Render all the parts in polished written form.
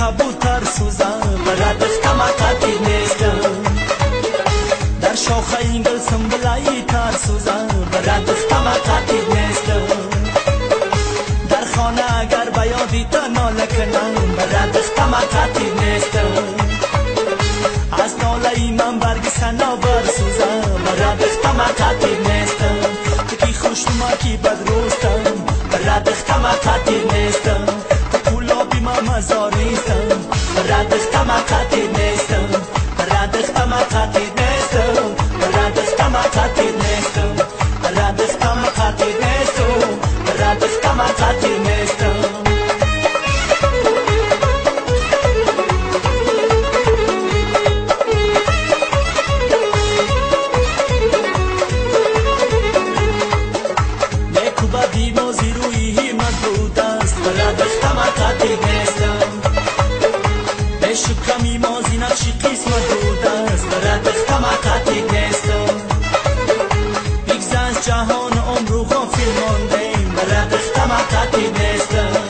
کبوتر سوزم برد اختم قطعی نیستم در شاخه این گل سنبلایی تر سوزم برد اختم قطعی نیستم در خانه اگر بیادی تا ناله کنم برد اختم قطعی نیستم از ناله من برگ سنابر سوزم برد اختم قطعی نیستم تو کی خوشنما کی بدروستم برد اختم قطعی نیستم مزاریستم برد اختم قطعی نیستم برد اختم قطعی نیستم برد اختم قطعی نیستم برد اختم قطعی نیستم برد اختم قطعی نیستم نیکو بدی موزی روی مدرود است برد اختم قطعی نیستم شکمی مازی نقشی قسمت بود است برد اختم قطعی نیستم بگذشت جهان عمر و غافل ماندیم برد اختم قطعی نیستم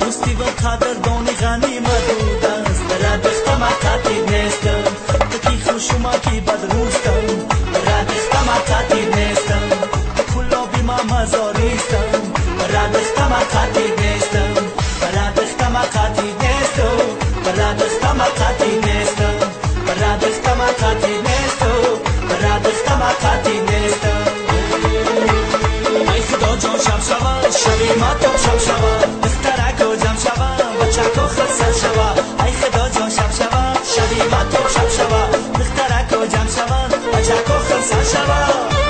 دوستی و قدردانی غنیمت بود است برد اختم قطعی نیستم تو کی خوشوما کی بدروستم برد اختم قطعی نیستم کلا بی ما مزاریستم برد اختم قطعی نیستم برد اختم قطعی نیستم برد اختم قطعی نیستم برد اختم قطعی نیستم برد اختم قطعی نیستم ای خدا جان شب شود شبی ما تو شب شود دخترک و جمع شود بچک و خسر شود ای خدا جان شب شود شبی ما تو شب شود دخترک و جمع شود بچک و خسر شود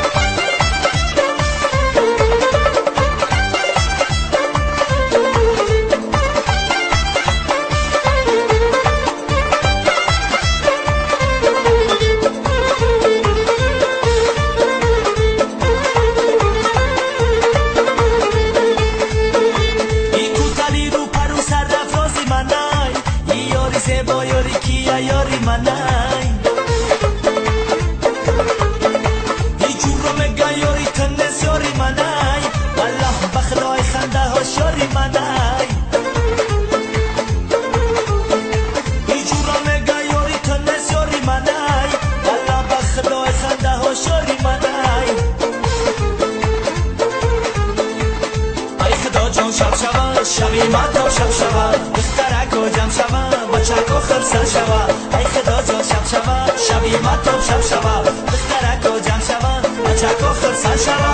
با یاری کیا یاری منای هیچو رو مگه یاری تنس یاری منای والله بخلای خنده هاش یاری منای هیچو رو مگه یاری تنس یاری منای والله بخلای خنده هاش یاری منای ای خدا جان شب شود شبی ما تو شب شود دخترک و جمع شود بچک و خرسر شود ای خدا جان شب شود شبی ما تو شب شود دخترک و جمع شود بچک و خرسر شود